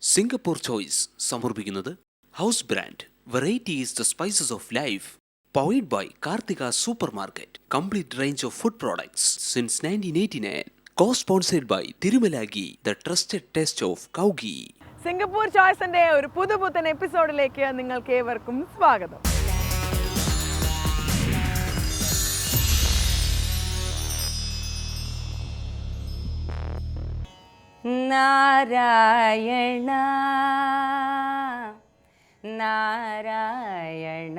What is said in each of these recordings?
Singapore choice സമർപ്പിക്കുന്നത് house brand variety is the spices of life. Powered by Karthika supermarket, complete range of food products since 1989. Co-sponsored by തിരുമലാഗി, the trusted taste of കൗഗി. Singapore ചോയ്സിന്റെ ഒരു പുതുപുത്തൻ എപ്പിസോഡിലേക്ക് നിങ്ങൾക്ക് ഏവർക്കും സ്വാഗതം. നാരായണ നാരായണ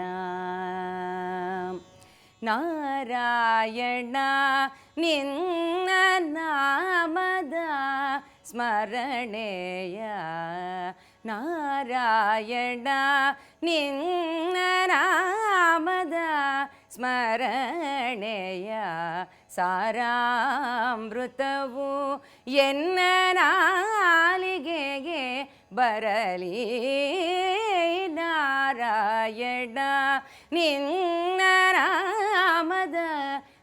നാരായണ നിന്ന നാമದ ಸ್ಮರಣೆಯ ನಾರಾಯಣ ನಿನ್ನ ನಾಮದ ಸ್ಮರಣೆಯ ಸಾರಾಮೃತವು ಎನ್ನ ನಾಲಿಗೆಗೆ ಬರಲಿ. ನಾರಾಯಣ ನಿನ್ನ ನಾಮದ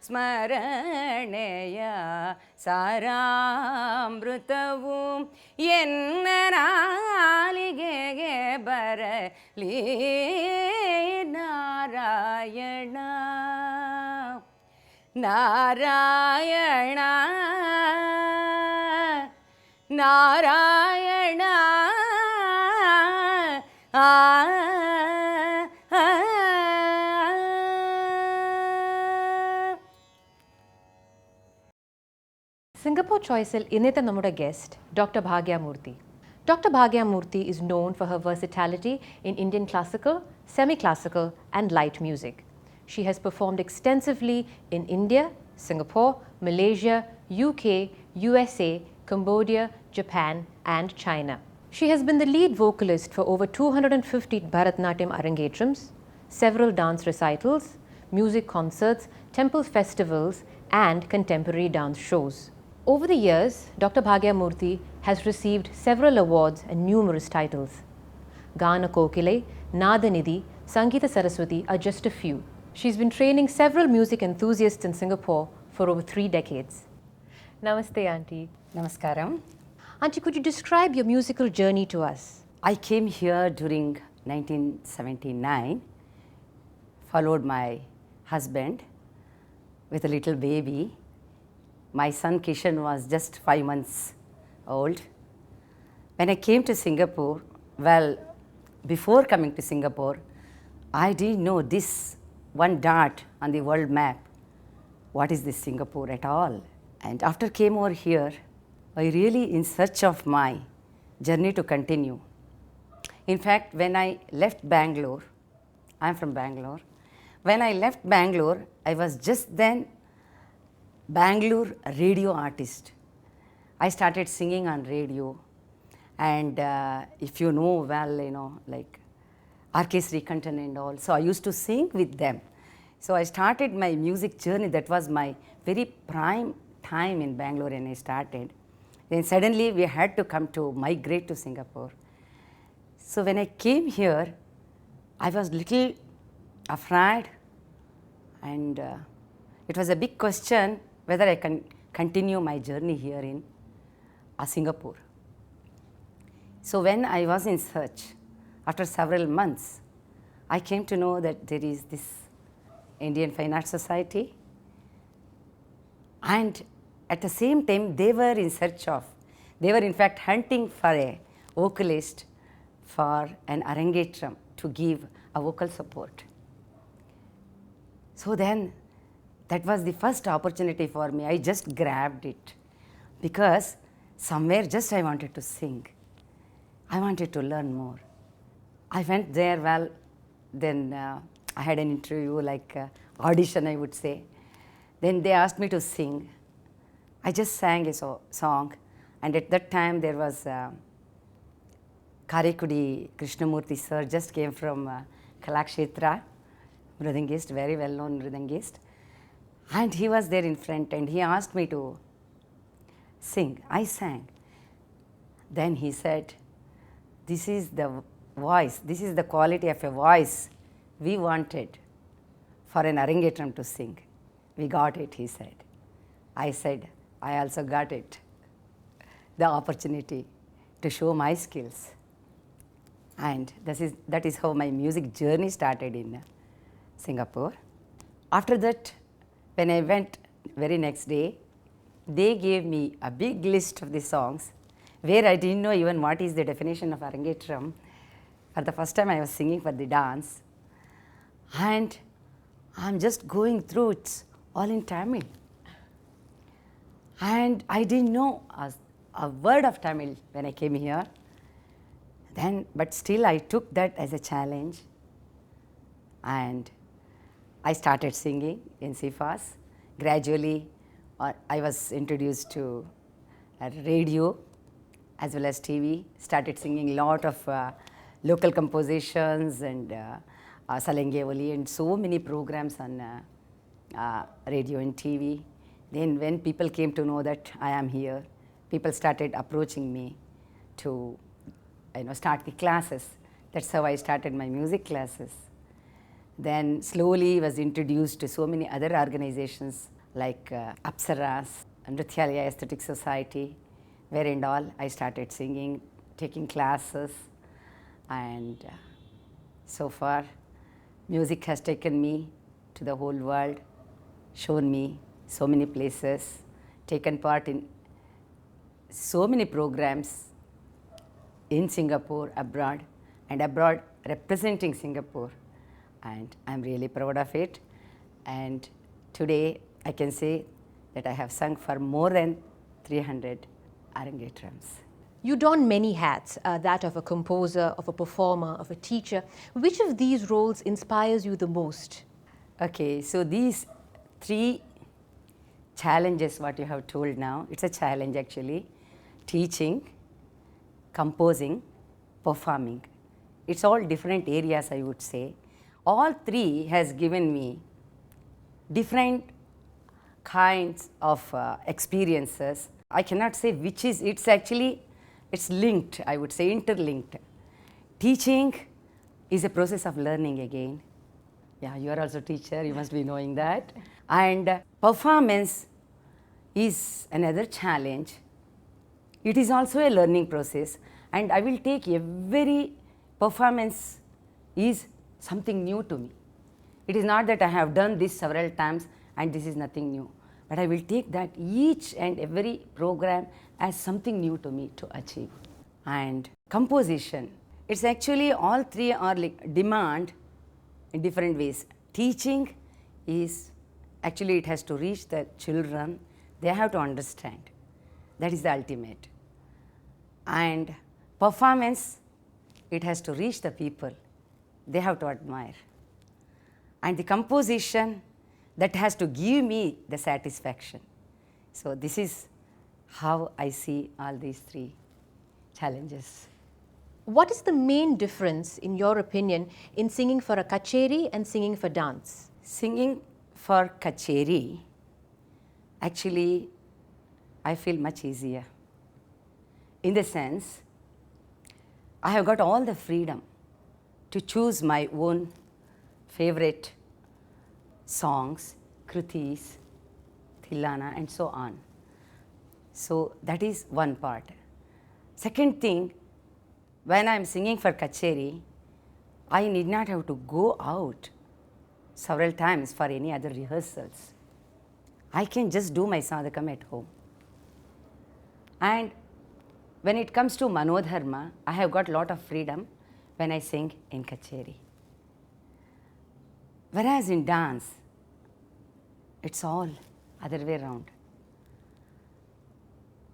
ಸ್ಮರಣೆಯ ಸಾರಾಮೃತವು ಎನ್ನ ನಾಲಿಗೆಗೆ ಬರಲಿ. ನಾರಾಯಣ ನಾರಾಯಣ ನಾರಾಯಣ Singapore Choiceil ഇന്നത്തെ നമ്മുടെ guest Dr. Bhagya Murthy. Dr. Bhagya Murthy is known for her versatility in Indian classical, semi-classical and light music. She has performed extensively in India, Singapore, Malaysia, UK, USA, Cambodia, Japan and China. She has been the lead vocalist for over 250 Bharatanatyam Arangetrams, several dance recitals, music concerts, temple festivals and contemporary dance shows. Over the years, Dr. Bhagya Murthy has received several awards and numerous titles. Gana Kokile, Nadanidhi, Sangeeta Saraswati are just a few. She's been training several music enthusiasts in Singapore for over 3 decades. Namaste, Auntie. Namaskaram. Auntie, could you describe your musical journey to us? I came here during 1979, followed my husband with a little baby. My son Kishan was just 5 months old. When I came to Singapore, well, before coming to Singapore, I didn't know this one dot on the world map. What is this Singapore at all? And after came over here, I really in search of my journey to continue. In fact, when I left Bangalore, I'm from Bangalore. When I left Bangalore, I was just then Bangalore radio artist. I started singing on radio, and if you know well, you know, like R.K. Srikantan and all, so I used to sing with them. So I started my music journey. That was my very prime time in Bangalore when I started. Then suddenly we had to come to migrate to Singapore. So when I came here, I was little afraid, and it was a big question whether I can continue my journey here in Singapore. So when I was in search, after several months, I came to know that there is this Indian Fine Arts Society, and at the same time they were in search of, they were in fact hunting for a vocalist for an Arangetram to give a vocal support. So then that was the first opportunity for me. I just grabbed it because somewhere just I wanted to sing. I wanted to learn more. I went there, well, then I had an interview, like audition I would say. Then they asked me to sing. I just sang a song, and at that time there was Karekudi Krishnamurthy sir just came from Kalakshetra, Mridangist, very well known Mridangist. And he was there in front and he asked me to sing. I sang. Then he said, this is the voice, this is the quality of a voice we wanted for an Arangetram to sing. We got it, he said. I said, I also got it, the opportunity to show my skills. And that is how my music journey started in Singapore. After that, when I went very next day, they gave me a big list of the songs where I didn't know even what is the definition of Arangetram. For the first time I was singing for the dance, and I'm just going through it all in Tamil. And I didn't know a word of Tamil when I came here. But still I took that as a challenge, and I started singing in CFAS. Gradually, I was introduced to radio as well as TV, started singing a lot of local compositions and Salenge Oli and so many programs on radio and TV. Then when people came to know that I am here, people started approaching me to start the classes. That's how I started my music classes. Then slowly was introduced to so many other organizations like Apsaras, Nrityalaya Aesthetic Society, where and all I started singing, taking classes, and so far music has taken me to the whole world, shown me so many places, taken part in so many programs in Singapore, abroad, and abroad representing Singapore, and I'm really proud of it. And today I can say that I have sung for more than 300 Arangetrams. You don many hats, that of a composer, of a performer, of a teacher. Which of these roles inspires you the most? Okay, so these three challenges, what you have told now, it's a challenge actually. Teaching, composing, performing. It's all different areas, I would say. All three has given me different kinds of experiences. I cannot say which is, it's linked, I would say, interlinked. Teaching is a process of learning again. Yeah, you are also a teacher, you must be knowing that. And performance is another challenge. It is also a learning process, and I will take every performance is something new to me. It is not that I have done this several times and this is nothing new, but I will take that each and every program as something new to me to achieve. And composition, it's actually all three are like demand in different ways. Teaching is actually it has to reach the children, they have to understand. That is the ultimate. And performance, it has to reach the people, they have to admire. And the composition, that has to give me the satisfaction. So this is how I see all these three challenges. What is the main difference, in your opinion, in singing for a kacheri and singing for dance? Singing for kacheri, actually, I feel much easier. In the sense, I have got all the freedom to choose my own favorite songs, kritis, thillana, and so on. So that is one part. Second thing, when I am singing for kacheri, I need not have to go out several times for any other rehearsals. I can just do my sadhakam at home. And when it comes to manodharma, I have got a lot of freedom when I sing in kacheri. Whereas in dance, it's all other way around.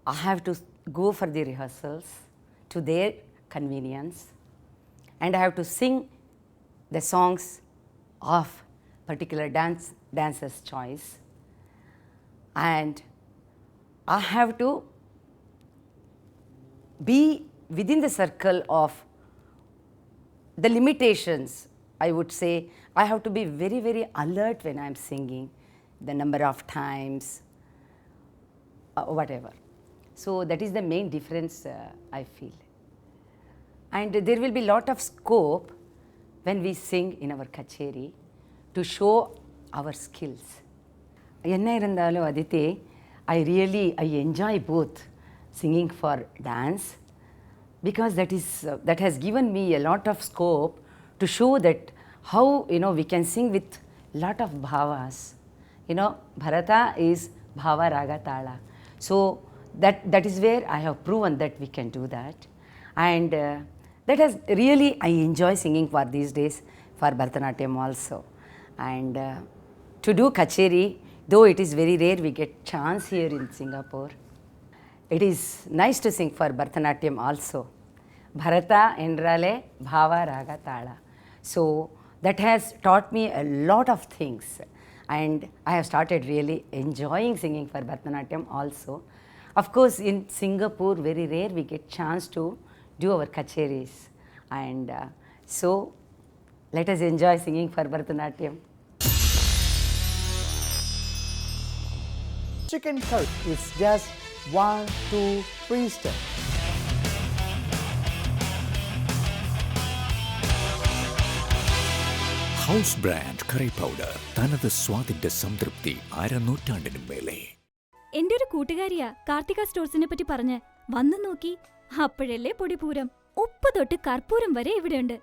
I have to go for the rehearsals to their convenience, and I have to sing the songs of particular dancer's choice, and I have to be within the circle of the limitations. I would say I have to be very, very alert when I am singing, the number of times, whatever. So that is the main difference I feel. And there will be a lot of scope when we sing in our kacheri to show our skills. Enna irundhalum Aditi, I enjoy both singing for dance because that has given me a lot of scope to show that how we can sing with lot of bhavas. Bharata is bhava raga tala. So that is where I have proven that we can do that, and that has really, I enjoy singing for these days for Bharatanatyam also, and to do kacheri, though it is very rare we get chance here in Singapore. It is nice to sing for Bharatanatyam also. Bharata endrale bhava raga tala. So that has taught me a lot of things, and I have started really enjoying singing for Bharatanatyam also. Of course, in Singapore, very rare we get chance to do our kacheris, and so let us enjoy singing for Bharatanatyam. Chicken curry is just 1, 2, 3 steps. House brand curry powder തനത് സ്വാദിന്റെ സംതൃപ്തി അരനൂറ്റാണ്ടിനും മേലെ. എന്റെ ഒരു കൂട്ടുകാരിയാ കാർത്തിക സ്റ്റോഴ്സിനെ പറ്റി പറഞ്ഞ് വന്നു നോക്കി. അപ്പോഴല്ലേ പൊടിപൂരം, ഉപ്പ് തൊട്ട് കർപ്പൂരം വരെ ഇവിടെയുണ്ട്.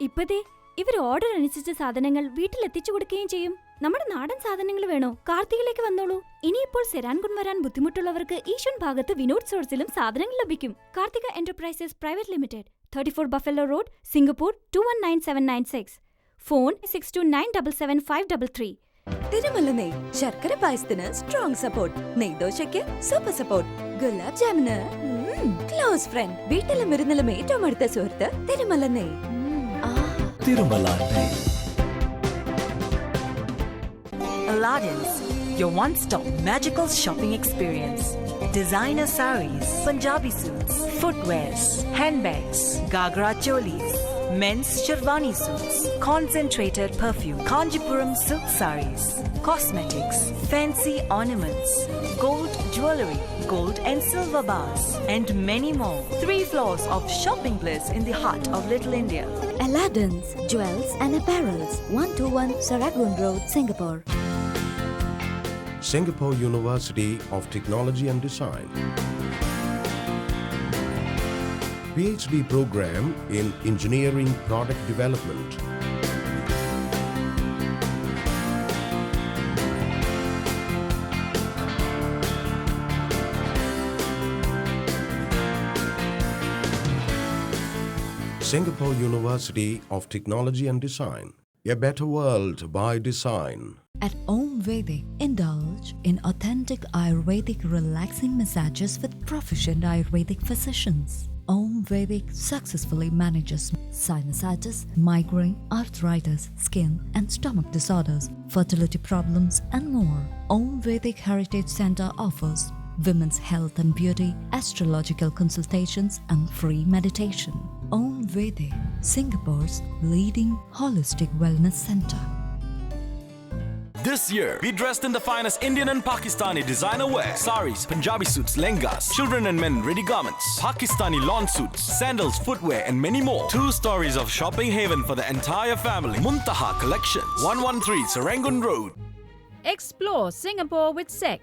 ഇപ്പതേ ഇവർ ഓർഡർ അനുസരിച്ച സാധനങ്ങൾ വീട്ടിലെത്തിച്ചു കൊടുക്കുകയും ചെയ്യും. നമ്മുടെ നാടൻ സാധനങ്ങൾ വേണോ? കാർത്തികയിലേക്ക് വന്നോളൂ. ഇനിയിപ്പോൾ സെരാൻകുൺ വരാൻ ബുദ്ധിമുട്ടുള്ളവർക്ക് ഈശ്വൻ ഭാഗത്ത് വിനോദ് സ്റ്റോഴ്സിലും സാധനങ്ങൾ ലഭിക്കും. Karthika enterprises private limited, 34 buffalo road, Singapore 219796. Phone 62977533. Thirumala നെയ് ശർക്കര പായസത്തിന് സ്ട്രോങ് സപ്പോർട്ട്, നെയ്ദോശയ്ക്ക് സൂപ്പർ സപ്പോർട്ട്, ഗുലാബ് ജാമിന് ക്ലോസ് ഫ്രണ്ട്, വീട്ടിലും വിരുന്നിലും ഏറ്റവും അടുത്ത സുഹൃത്ത് തിരുമല നെയ്. തിരുമല നെയ്. Aladdin's, your one-stop magical shopping experience. Designer saris, Punjabi suits, footwears, handbags, Gagra cholis, men's sherwani suits, concentrated perfume, Kanjipuram silk saris, cosmetics, fancy ornaments, gold jewelry, gold and silver bars, and many more. 3 floors of shopping bliss in the heart of Little India. Aladdin's Jewels and Apparels, 121 Serangoon Road, Singapore. Singapore University of Technology and Design. PhD program in Engineering Product Development. Singapore University of Technology and Design. A better world by design. At Om Vedic, indulge in authentic Ayurvedic relaxing massages with proficient Ayurvedic physicians. Om Vedic successfully manages sinusitis, migraine, arthritis, skin and stomach disorders, fertility problems and more. Om Vedic Heritage Center offers women's health and beauty, astrological consultations and free meditation. Om Vedic, Singapore's leading holistic wellness center. This year, be dressed in the finest Indian and Pakistani designer wear. Saris, Punjabi suits, lengas, children and men ready garments, Pakistani lawn suits, sandals, footwear and many more. 2 stories of shopping haven for the entire family. Muntaha Collections, 113 Serangoon Road. Explore Singapore with Sex,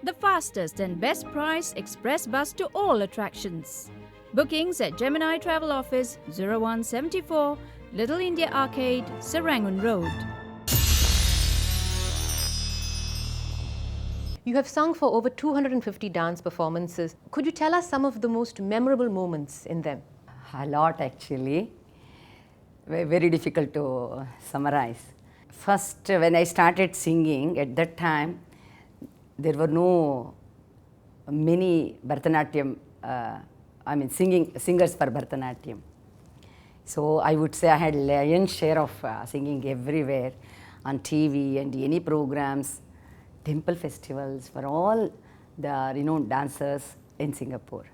the fastest and best price express bus to all attractions. Bookings at Gemini Travel Office, 0174 Little India Arcade, Serangoon Road. You have sung for over 250 dance performances. Could you tell us some of the most memorable moments in them? A lot actually. Very difficult to summarize. First, when I started singing, at that time, there were no many Bharatanatyam, singers for Bharatanatyam. So I would say I had lion's share of singing everywhere, on TV and any programs, temple festivals for all the renowned dancers in Singapore.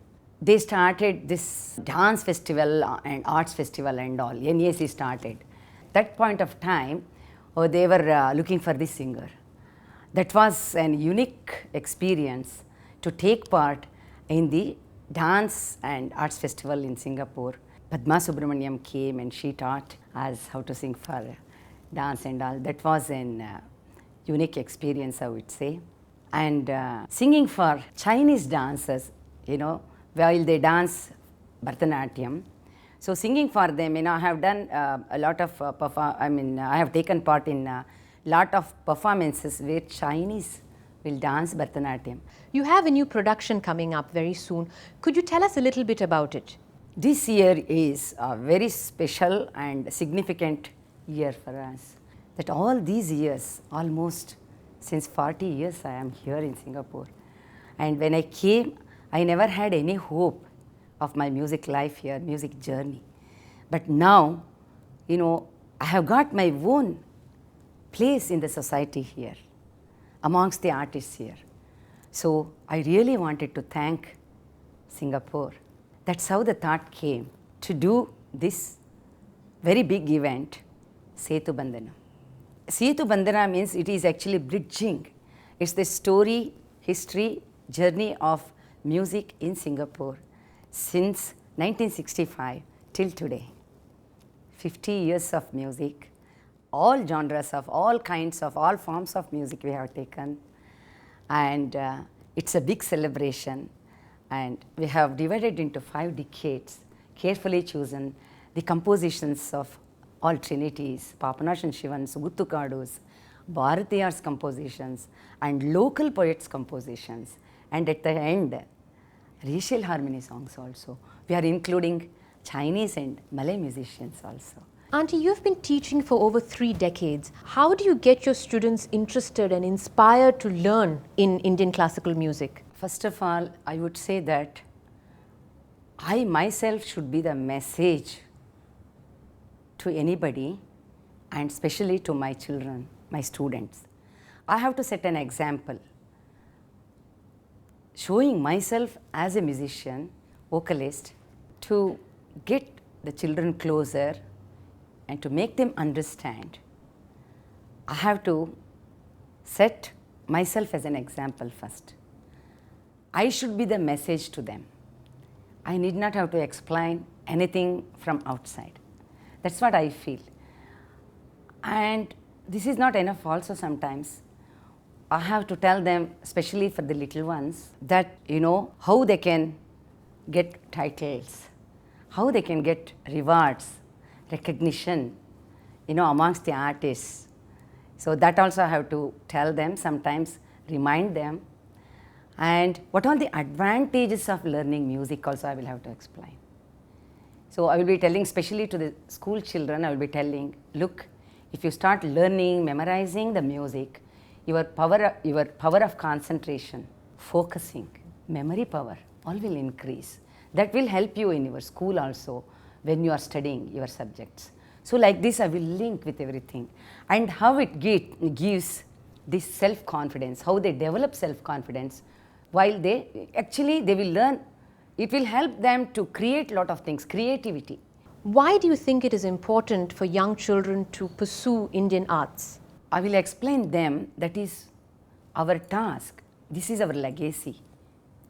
They started this dance festival and arts festival and all, NAC started. That point of time, they were looking for this singer. That was an unique experience to take part in the dance and arts festival in Singapore. Padma Subramaniam came and she taught us how to sing for dance and all. That was an unique experience, I would say. And singing for Chinese dancers, while they dance Bharatanatyam. So singing for them, I have done a lot of I have taken part in a lot of performances where Chinese will dance Bharatanatyam. You have a new production coming up very soon. Could you tell us a little bit about it? This year is a very special and significant year for us. That all these years, almost since 40 years I am here in Singapore. And when I came, I never had any hope of my music life here, music journey. But now, I have got my own place in the society here, amongst the artists here. So I really wanted to thank Singapore. That's how the thought came to do this very big event, Setu Bandhana. Setu Bandhana means it is actually bridging. It's the story, history, journey of music in Singapore since 1965 till today. 50 years of music, all genres of all kinds of all forms of music we have taken, and it's a big celebration, and we have divided into 5 decades, carefully chosen the compositions of all trinities, Papanashan Shivans, Guttukadus, Bharatiyar's compositions, and local poets' compositions, and at the end, racial harmony songs also. We are including Chinese and Malay musicians also. Auntie, you've been teaching for over 3 decades. How do you get your students interested and inspired to learn in Indian classical music? First of all, I would say that I myself should be the message to anybody, and especially to my children, my students. I have to set an example. Showing myself as a musician, vocalist, to get the children closer and to make them understand, I have to set myself as an example first. I should be the message to them. I need not have to explain anything from outside. That's what I feel. And this is not enough also sometimes. I have to tell them, especially for the little ones, that how they can get titles, how they can get rewards, recognition, amongst the artists. So that also I have to tell them, sometimes remind them. And what are the advantages of learning music also I will have to explain. So I will be telling, especially to the school children, I will be telling, look, if you start learning, memorizing the music, your power of concentration, focusing, memory power, all will increase. That will help you in your school also when you are studying your subjects. So like this I will link with everything, and how it gives this self-confidence, how they develop self-confidence while they will learn. It will help them to create a lot of things, creativity. Why do you think it is important for young children to pursue Indian arts? I will explain them that is our task. This is our legacy,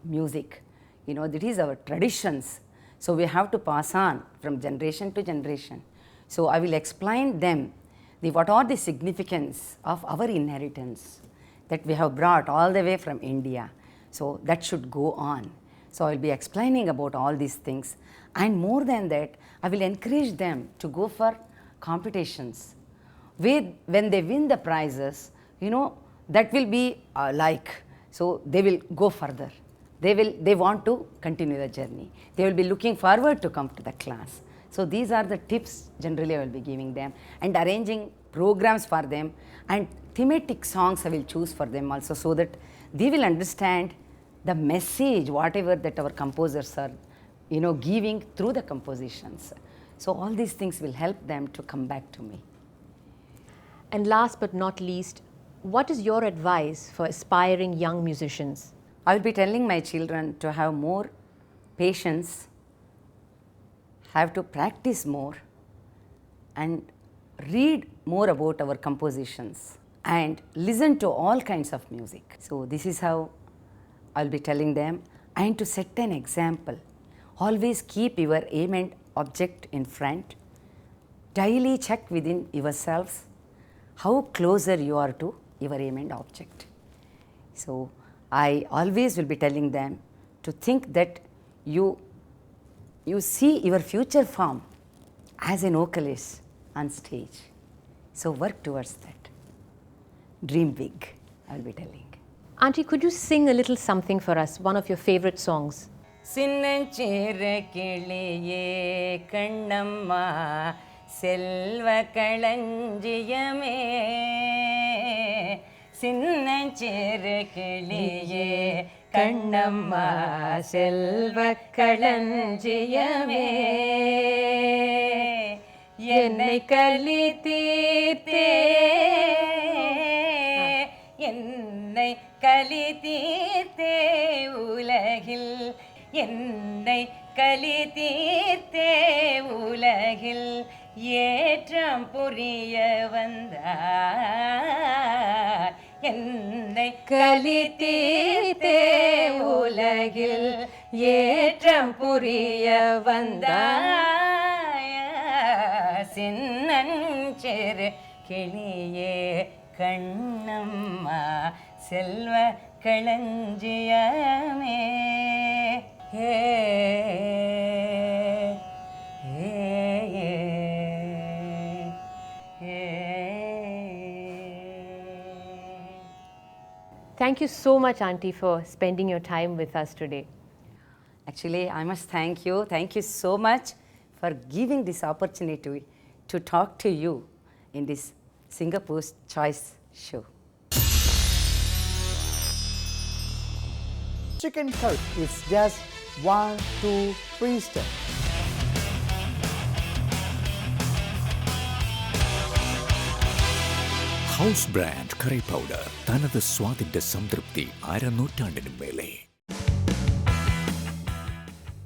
music. That is our traditions. So we have to pass on from generation to generation. So I will explain them what are the significance of our inheritance that we have brought all the way from India. So that should go on. So I will be explaining about all these things. And more than that, I will encourage them to go for competitions. When they win the prizes, that will be so they will go further. They want to continue the journey. They will be looking forward to come to the class. So these are the tips generally I will be giving them, and arranging programs for them, and thematic songs I will choose for them also, so that they will understand the message, whatever that our composers are giving through the compositions. So all these things will help them to come back to me. And last but not least, what is your advice for aspiring young musicians? I will be telling my children to have more patience, have to practice more, and read more about our compositions, and listen to all kinds of music. So this is how I will be telling them, and to set an example. Always keep your aim and object in front. Daily check within yourselves how closer you are to your aim and object. So I always will be telling them to think that you you see your future form as an vocalist on stage. So work towards that. Dream big, I'll be telling. Auntie, could you sing a little something for us, one of your favorite songs? Sinnanchira kiliye kannamma selva kalanjiyame. Sinnanchira kiliye kannamma selva kalanjiyame. Ennai kalitite ennai kalitite ulagil ennai kalitite ulagil ஏற்றம் புரிய வந்தார் என்னை கலித்தீர்த்தே உலகில் ஏற்றம் புரிய வந்தார் சின்னஞ்சிறு கிளியே கண்ணம்மா செல்வ களஞ்சியமே ஹே Thank you so much, Auntie, for spending your time with us today. Actually, I must thank you. Thank you so much for giving this opportunity to talk to you in this Singapore's Choice show. Chicken curry is just 1, 2, 3 steps. House brand curry powder തനത് സ്വാദിന്റെ സംതൃപ്തി അരനൂറ്റാണ്ടിനും മേലെ.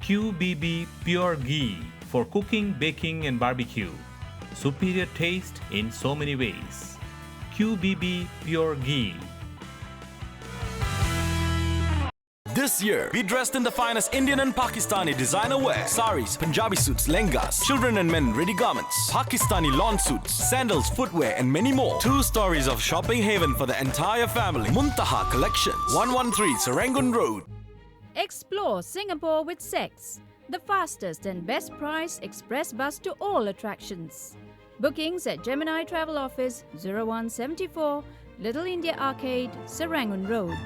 QBB Pure Ghee for cooking, baking and barbecue. Superior taste in so many ways. QBB Pure Ghee. This year, be dressed in the finest Indian and Pakistani designer wear. Saris, Punjabi suits, lengas, children and men ready garments, Pakistani lawn suits, sandals, footwear and many more. 2 stories of shopping haven for the entire family. Muntaha Collections, 113 Serangoon Road. Explore Singapore with Sex, the fastest and best price express bus to all attractions. Bookings at Gemini Travel Office 0174 Little India Arcade, Serangoon Road.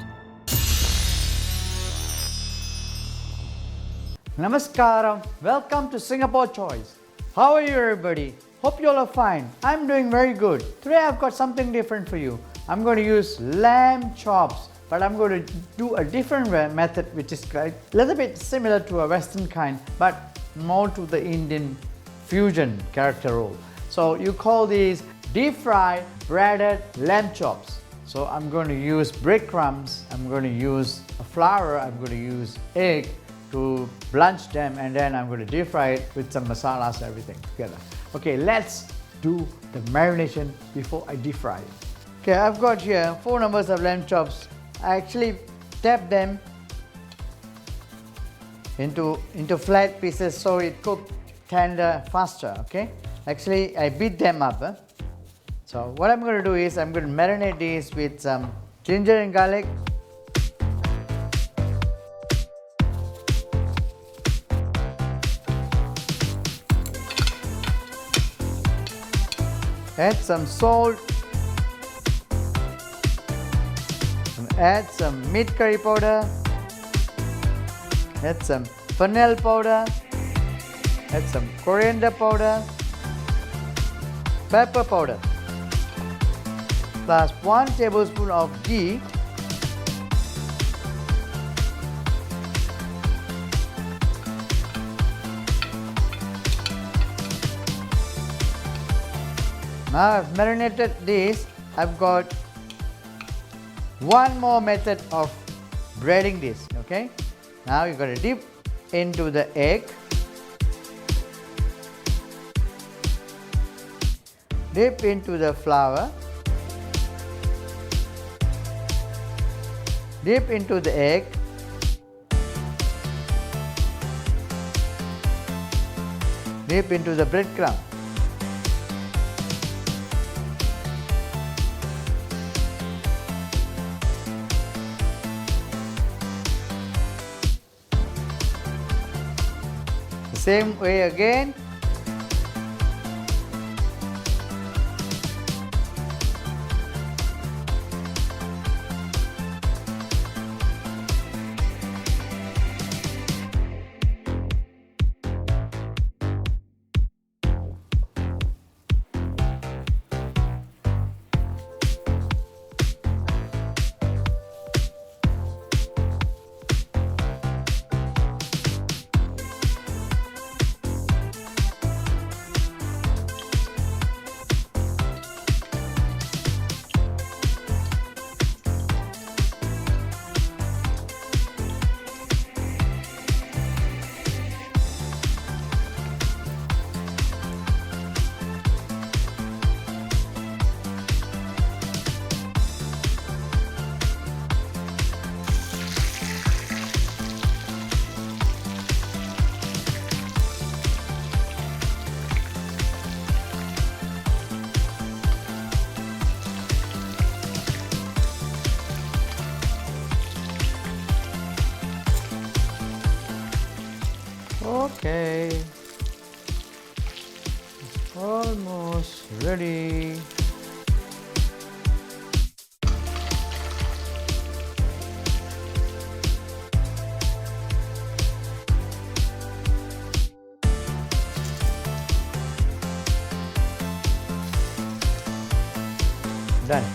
Namaskaram, welcome to Singapore Choice. How are you everybody? Hope you all are fine. I'm doing very good. Today I've got something different for you. I'm going to use lamb chops, but I'm going to do a different method which is a little bit similar to a western kind but more to the Indian fusion character role. So you call these deep fried breaded lamb chops. So I'm going to use breadcrumbs, I'm going to use a flour, I'm going to use egg to blanch them, and then I'm going to deep fry it with some masalas and everything together. Okay, let's do the marination before I deep fry it. Okay, I've got here 4 numbers of lamb chops. I actually tap them into flat pieces so it cooks tender faster. Okay, actually I beat them up. So what I'm going to do is I'm going to marinate these with some ginger and garlic. Add some salt, add some meat curry powder, add some fennel powder, add some coriander powder, pepper powder, plus 1 tablespoon of ghee, Now I've marinated this. I've got one more method of breading this. Okay, now you're going to dip into the egg, dip into the flour, dip into the egg, dip into the breadcrumb. Same way again. Okay, almost ready. Done.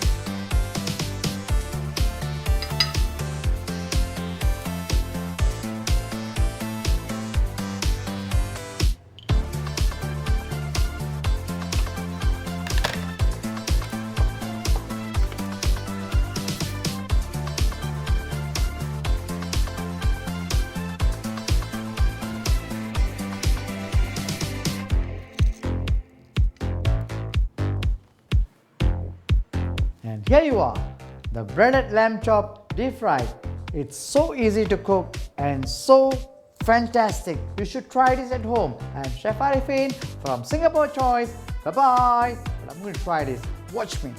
And here you are, the breaded lamb chop deep fried. It's so easy to cook and so fantastic. You should try this at home. I'm Chef Arifin from Singapore Choice. Bye-bye. But I'm going to try this. Watch me.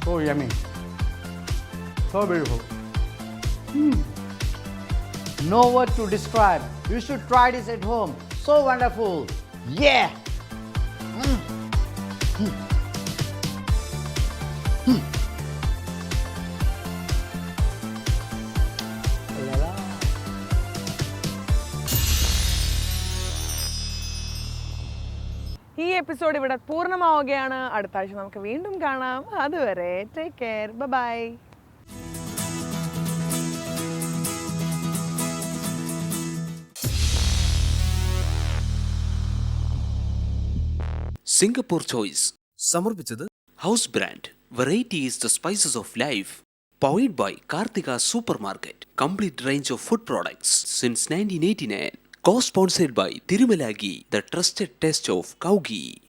So yummy. So beautiful. No word to describe. You should try this at home. So wonderful. Yeah. ഈ episode ഇവിടെ പൂർണ്ണമാവുകയാണ്. അടുത്ത ആഴ്ച നമുക്ക് വീണ്ടും കാണാം. അതുവരെ take care. Bye. Singapore choice സമർപ്പിച്ചത് house brand variety is the spices of life. Powered by Karthika supermarket complete range of food products since 1989. Co-sponsored by Tirumala Ghee, the trusted taste of cow ghee.